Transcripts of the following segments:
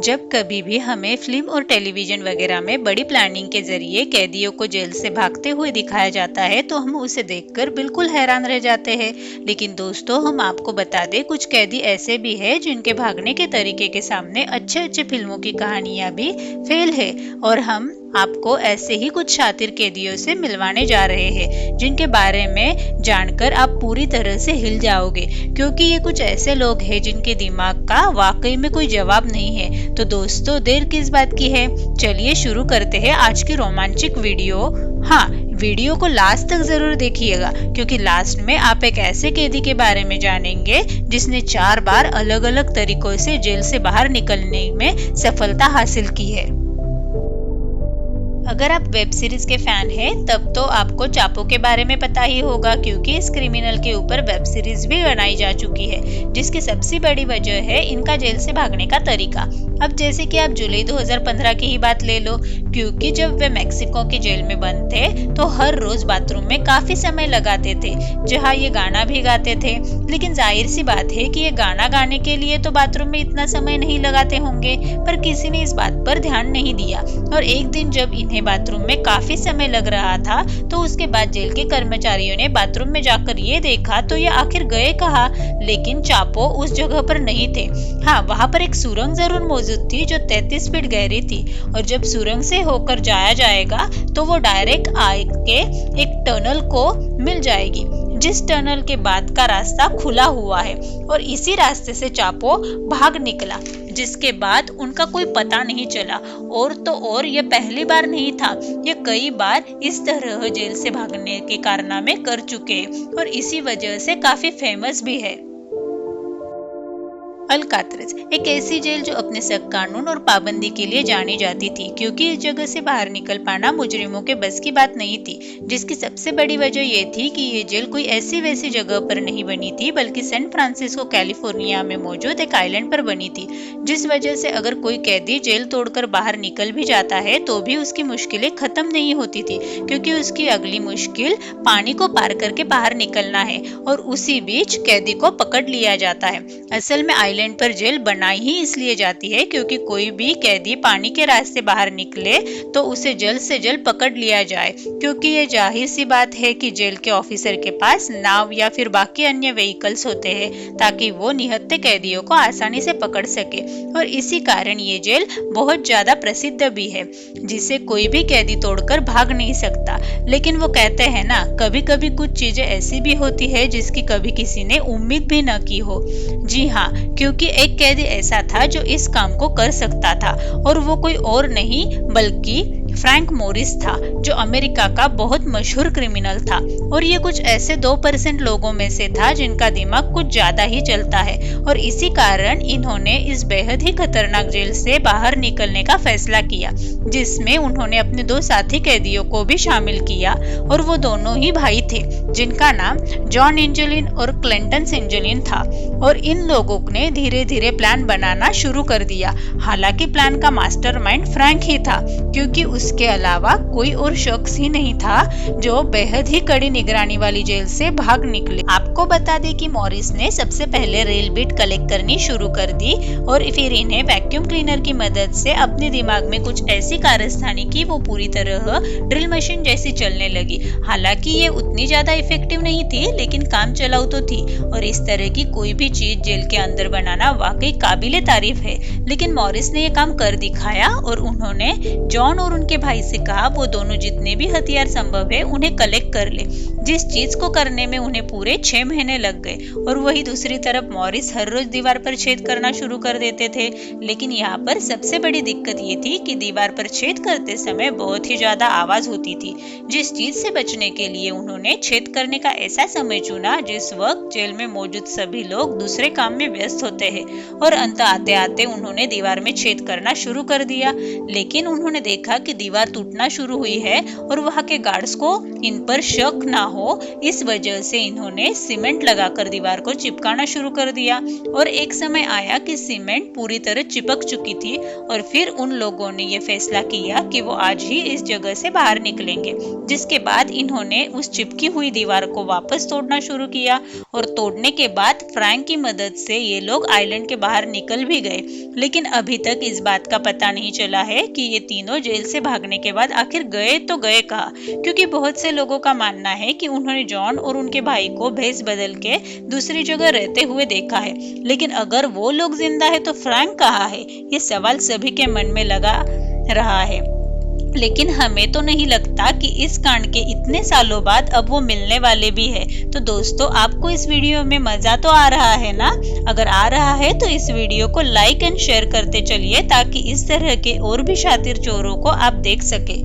जब कभी भी हमें फिल्म और टेलीविजन वगैरह में बड़ी प्लानिंग के जरिए कैदियों को जेल से भागते हुए दिखाया जाता है तो हम उसे देखकर बिल्कुल हैरान रह जाते हैं। लेकिन दोस्तों, हम आपको बता दें, कुछ कैदी ऐसे भी हैं जिनके भागने के तरीके के सामने अच्छे अच्छे फिल्मों की कहानियां भी फेल है। और हम आपको ऐसे ही कुछ शातिर कैदियों से मिलवाने जा रहे हैं जिनके बारे में जानकर आप पूरी तरह से हिल जाओगे, क्योंकि ये कुछ ऐसे लोग हैं जिनके दिमाग का वाकई में कोई जवाब नहीं है। तो दोस्तों, देर किस बात की है, चलिए शुरू करते हैं आज की रोमांचक वीडियो। हाँ, वीडियो को लास्ट तक जरूर देखिएगा, क्योंकि लास्ट में आप एक ऐसे कैदी के बारे में जानेंगे जिसने 4 बार अलग अलग तरीकों से जेल से बाहर निकलने में सफलता हासिल की है। अगर आप वेब सीरीज के फैन हैं, तब तो आपको चापो के बारे में पता ही होगा, क्योंकि इस क्रिमिनल के ऊपर वेब सीरीज भी बनाई जा चुकी है, जिसकी सबसे बड़ी वजह है इनका जेल से भागने का तरीका। अब जैसे कि आप जुलाई 2015 की ही बात ले लो, क्योंकि जब वे मेक्सिको की जेल में बंद थे तो हर रोज बाथरूम में काफी समय लगाते थे, जहाँ ये गाना भी गाते थे। लेकिन जाहिर सी बात है कि ये गाना गाने के लिए तो बाथरूम में इतना समय नहीं लगाते होंगे, पर किसी ने इस बात पर ध्यान नहीं दिया। और एक दिन जब इन्हें बाथरूम में काफी समय लग रहा था, तो उसके बाद जेल के कर्मचारियों ने बाथरूम में जाकर ये देखा तो ये आखिर गए कहाँ। लेकिन चापो उस जगह पर नहीं थे। हाँ, वहाँ पर एक सुरंग जरूर मौजूद थी जो 33 फीट गहरी थी, और जब सुरंग से होकर जाया जाएगा तो वो डायरेक्ट आके एक टनल को मिल जाएगी, जिस टनल के बाद का रास्ता खुला हुआ है। और इसी रास्ते से चापो भाग निकला, जिसके बाद उनका कोई पता नहीं चला। और तो और ये पहली बार नहीं था, ये कई बार इस तरह जेल से भागने के कारनामे कर चुके हैं, और इसी वजह से काफी फेमस भी है। अल्काट्राज़ एक ऐसी जेल जो अपने सख्त कानून और पाबंदी के लिए जानी जाती थी, क्योंकि इस जगह से बाहर निकल पाना मुजरिमों के बस की बात नहीं थी। जिसकी सबसे बड़ी वजह ये थी कि ये जेल कोई ऐसी वैसी जगह पर नहीं बनी थी, बल्कि सैन फ्रांसिस्को कैलिफोर्निया में मौजूद एक आइलैंड पर बनी थी। जिस वजह से अगर कोई कैदी जेल तोड़कर बाहर निकल भी जाता है तो भी उसकी मुश्किलें खत्म नहीं होती थी, क्योंकि उसकी अगली मुश्किल पानी को पार करके बाहर निकलना है, और उसी बीच कैदी को पकड़ लिया जाता है। असल में आइलैंड पर जेल बनाई ही इसलिए जाती है क्योंकि कोई भी कैदी पानी के रास्ते बाहर निकले तो उसे जल्द से जल्द पकड़ लिया जाए, क्योंकि ये जाहिर सी बात है कि जेल के ऑफिसर के पास नाव या फिर बाकी अन्य व्हीकल्स होते हैं, ताकि वो निहत्थे कैदियों को आसानी से पकड़ सके। और इसी कारण ये जेल बहुत ज्यादा प्रसिद्ध भी है, जिसे कोई भी कैदी तोड़कर भाग नहीं सकता। लेकिन वो कहते हैं ना, कभी कभी कुछ चीजें ऐसी भी होती है जिसकी कभी किसी ने उम्मीद भी न की हो। जी हाँ, क्योंकि एक कैदी ऐसा था जो इस काम को कर सकता था, और वो कोई और नहीं बल्कि फ्रैंक मोरिस था, जो अमेरिका का बहुत मशहूर क्रिमिनल था। और ये कुछ ऐसे 2% लोगों में से था जिनका दिमाग कुछ ज्यादा ही चलता है, और इसी कारण इन्होंने इस बेहद ही खतरनाक जेल से बाहर निकलने का फैसला किया, जिसमें उन्होंने अपने 2 साथी कैदियों को भी शामिल किया। और वो दोनों ही भाई थे, जिनका नाम जॉन एंजेलिन और क्लिंटन एंजेलिन था। और इन लोगों ने धीरे धीरे प्लान बनाना शुरू कर दिया। हालांकि प्लान का मास्टरमाइंड फ्रैंक ही था, क्योंकि उसके अलावा कोई और शख्स ही नहीं था जो बेहद ही कड़ी निगरानी वाली जेल से भाग निकले। आपको बता दें कि मॉरिस ने सबसे पहले रेल बिट कलेक्ट करनी शुरू कर दी, और फिर इन्हें वैक्यूम क्लीनर की मदद से अपने दिमाग में कुछ ऐसी कारस्तानी की वो पूरी तरह ड्रिल मशीन जैसी चलने लगी। हालांकि ये उतनी ज्यादा इफेक्टिव नहीं थी, लेकिन काम चलाऊ तो थी। और इस तरह की कोई भी चीज जेल के अंदर बनाना वाकई काबिले तारीफ है। लेकिन मॉरिस ने ये काम कर दिखाया, और उन्होंने जॉन और उनके भाई से कहा वो दोनों जितने भी हथियार संभव है उन्हें कलेक्ट कर ले। जिस चीज को करने में उन्हें पूरे 6 महीने लग गए। और वही दूसरी तरफ मॉरिस हर रोज दीवार पर छेद करना शुरू कर देते थे। लेकिन यहाँ पर सबसे बड़ी दिक्कत ये थी कि दीवार पर छेद करते समय बहुत ही ज्यादा आवाज होती थी। जिस चीज से बचने के लिए उन्होंने छेद करने का ऐसा समय चुना जिस वक्त जेल में मौजूद सभी लोग दूसरे काम में व्यस्त होते हैं। और अंत आते आते उन्होंने दीवार में छेद करना शुरू कर दिया। लेकिन उन्होंने देखा कि दीवार टूटना शुरू हुई है और वहां के गार्ड्स को इन पर शक ना हो, इस वजह से इन्होंने सीमेंट लगाकर दीवार को चिपकाना शुरू कर दिया। और एक समय आया कि सीमेंट पूरी तरह चिपक चुकी थी और फिर उन लोगों ने ये फैसला किया कि वो आज ही इस जगह से बाहर निकलेंगे, जिसके बाद इन्होंने उस चिपकी हुई दीवार को वापस तोड़ना शुरू किया और तोड़ने के बाद फ्रैंक की मदद से ये लोग आइलैंड के बाहर निकल भी गए। लेकिन अभी तक इस बात का पता नहीं चला है कि ये तीनों जेल से भागने के बाद आखिर गए तो गए कहाँ, क्योंकि बहुत से लोगों का मानना है कि उन्होंने जॉन और उनके भाई को भेस बदल के दूसरी जगह रहते हुए देखा है। लेकिन अगर वो लोग जिंदा है तो फ्रैंक कहाँ है, ये सवाल सभी के मन में लगा रहा है। लेकिन हमें तो नहीं लगता कि इस कांड के इतने सालों बाद अब वो मिलने वाले भी है। तो दोस्तों, आपको इस वीडियो में मजा तो आ रहा है ना? अगर आ रहा है तो इस वीडियो को लाइक एंड शेयर करते चलिए, ताकि इस तरह के और भी शातिर चोरों को आप देख सके।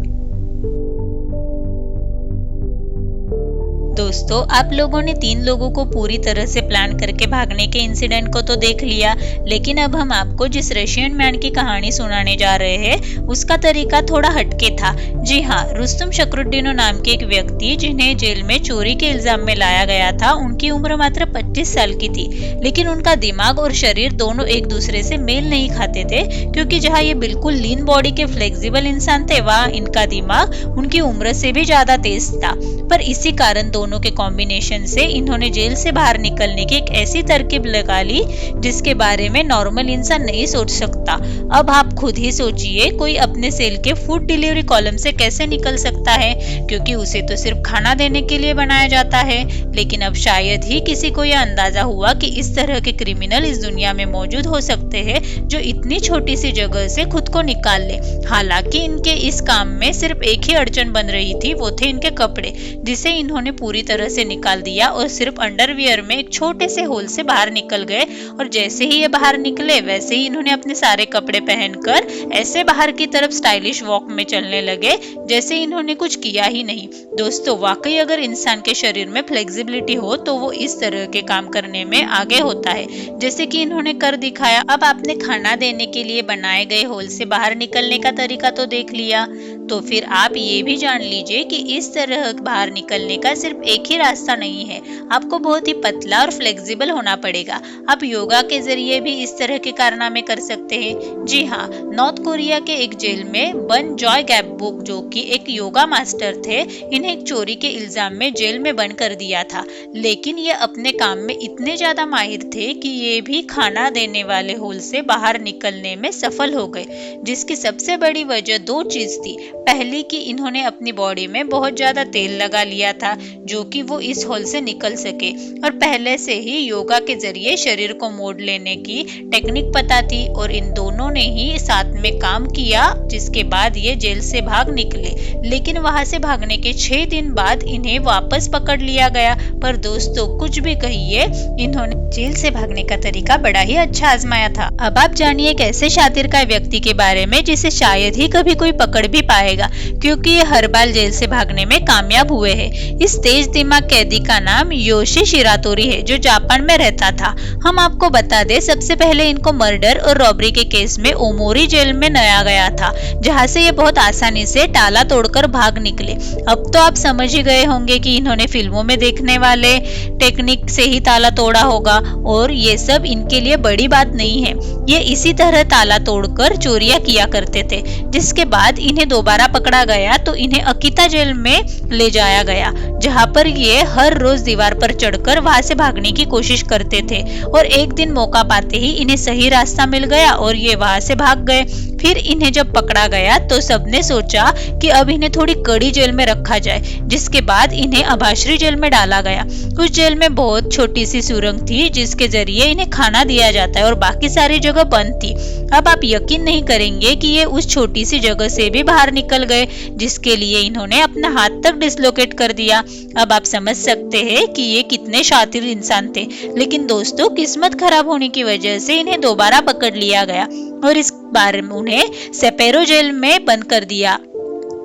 दोस्तों, आप लोगों ने 3 लोगों को पूरी तरह से प्लान करके भागने के इंसिडेंट को तो देख लिया, लेकिन अब हम आपको जिस रशियन मैन की कहानी सुनाने जा रहे हैं उसका तरीका थोड़ा हटके था। जी हाँ, रुस्तुम शकरुद्दीनो नाम के एक व्यक्ति जिन्हें जेल में चोरी के इल्जाम में लाया गया था, उनकी उम्र मात्र 25 साल की थी। लेकिन उनका दिमाग और शरीर दोनों एक दूसरे से मेल नहीं खाते थे, क्योंकि जहाँ ये बिल्कुल लीन बॉडी के फ्लेक्सिबल इंसान थे, वहाँ इनका दिमाग उनकी उम्र से भी ज्यादा तेज था। पर इसी कारण दोनों के कॉम्बिनेशन से इन्होंने जेल से बाहर निकलने की एक ऐसी तरकीब लगा ली जिसके बारे में नॉर्मल इंसान नहीं सोच सकता। अब आप खुद ही सोचिए, कोई अपने सेल के फूड डिलीवरी कॉलम से कैसे निकल सकता है, क्योंकि उसे तो सिर्फ खाना देने के लिए बनाया जाता है। लेकिन अब शायद ही किसी को यह अंदाजा हुआ कि इस तरह के क्रिमिनल इस दुनिया में मौजूद हो सकते हैं जो इतनी छोटी सी जगह से खुद को निकाल ले। हालांकि इनके इस काम में सिर्फ एक ही अड़चन बन रही थी, वो थे इनके कपड़े, जिसे इन्होंने पूरी तरह से निकाल दिया और सिर्फ अंडरवियर में एक छोटे से होल से बाहर निकल गए। और जैसे ही ये बाहर निकले वैसे ही इन्होंने अपने सारे कपड़े पहनकर ऐसे बाहर की तरफ स्टाइलिश वॉक में चलने लगे जैसे इन्होंने कुछ किया ही नहीं। दोस्तों, वाकई अगर इंसान के शरीर में फ्लेक्सिबिलिटी हो तो वो इस तरह के काम करने में आगे होता है, जैसे कि इन्होंने कर दिखाया। अब आपने खाना देने के लिए बनाए गए होल से बाहर निकलने का तरीका तो देख लिया, तो फिर आप ये भी जान लीजिए कि इस तरह बाहर निकलने का सिर्फ एक ही रास्ता नहीं है, आपको बहुत ही पतला और फ्लेक्सिबल होना पड़ेगा। आप योगा के जरिए भी इस तरह के कारनामे कर सकते हैं। जी हाँ, नॉर्थ कोरिया के एक जेल में बन जॉय गैबबुक, जो कि एक योगा मास्टर थे, इन्हें एक चोरी के इल्जाम में जेल में बंद कर दिया था। लेकिन ये अपने काम में इतने ज्यादा माहिर थे कि ये भी खाना देने वाले होल से बाहर निकलने में सफल हो गए, जिसकी सबसे बड़ी वजह 2 चीज थी। पहली कि इन्होंने अपनी बॉडी में बहुत ज्यादा तेल लगा लिया था, जो कि वो इस होल से निकल सके, और पहले से ही योगा के जरिए शरीर को मोड़ लेने की टेक्निक पता थी। और इन दोनों ने ही साथ में काम किया, जिसके बाद ये जेल से भाग निकले। लेकिन वहां से भागने के 6 दिन बाद इन्हें वापस पकड़ लिया गया। पर दोस्तों, कुछ भी कहिए, इन्होंने जेल से भागने का तरीका बड़ा ही अच्छा आजमाया था। अब आप जानिए एक ऐसे शातिर का व्यक्ति के बारे में जिसे शायद ही कभी कोई पकड़ भी पाएगा, क्योंकि ये हर बार जेल से भागने में कामयाब हुए हैं। इस तेज दिमाग कैदी का नाम योशी शिरातोरी है, जो जापान में रहता था। हम आपको बता दें, सबसे पहले इनको मर्डर और रॉबरी के केस में ओमोरी जेल में लाया गया था, जहां से ये बहुत आसानी से ताला तोड़कर भाग निकले। अब तो आप समझ ही गए होंगे कि इन्होंने फिल्मों में देखने वाले टेक्निक से ही ताला तोड़ा होगा, और ये सब इनके लिए बड़ी बात नहीं है। ये इसी तरह ताला तोड़कर चोरियां किया करते थे। जिसके बाद इन्हें दोबारा पकड़ा गया तो इन्हें अकिता जेल में ले जाया गया, जहां पर ये हर रोज दीवार पर चढ़कर वहां से भागने की कोशिश करते थे। और एक दिन मौका पाते ही इन्हें सही रास्ता मिल गया और ये वहां से भाग गए। फिर इन्हें जब पकड़ा गया तो सबने सोचा कि अब इन्हें थोड़ी कड़ी जेल में रखा जाए, जिसके बाद इन्हें अभाश्री जेल में डाला गया। उस जेल में बहुत छोटी सी सुरंग थी, जिसके जरिए इन्हें खाना दिया जाता है, और बाकी सारी जगह बंद थी। अब आप यकीन नहीं करेंगे कि ये उस छोटी सी जगह से भी बाहर निकल गए, जिसके लिए इन्होंने अपना हाथ तक डिसलोकेट कर दिया। अब आप समझ सकते हैं कि ये कितने शातिर इंसान थे। लेकिन दोस्तों, किस्मत खराब होने की वजह से इन्हें दोबारा पकड़ लिया गया और इस बार उन्हें सेपेरो जेल में बंद कर दिया,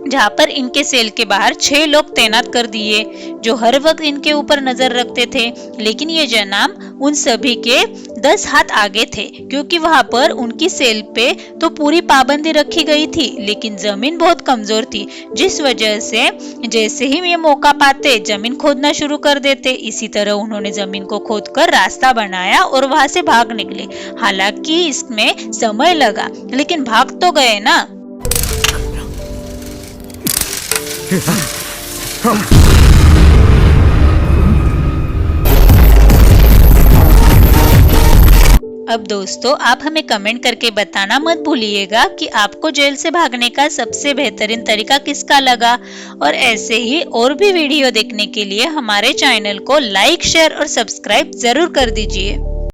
जहां पर इनके सेल के बाहर 6 लोग तैनात कर दिए, जो हर वक्त इनके ऊपर नजर रखते थे। लेकिन ये जनाब उन सभी के 10 हाथ आगे थे, क्योंकि वहां पर उनकी सेल पे तो पूरी पाबंदी रखी गई थी, लेकिन जमीन बहुत कमजोर थी, जिस वजह से जैसे ही ये मौका पाते जमीन खोदना शुरू कर देते। इसी तरह उन्होंने जमीन को खोदकर रास्ता बनाया और वहां से भाग निकले। हालांकि इसमें समय लगा, लेकिन भाग तो गए ना। अब दोस्तों, आप हमें कमेंट करके बताना मत भूलिएगा कि आपको जेल से भागने का सबसे बेहतरीन तरीका किसका लगा। और ऐसे ही और भी वीडियो देखने के लिए हमारे चैनल को लाइक, शेयर और सब्सक्राइब जरूर कर दीजिए।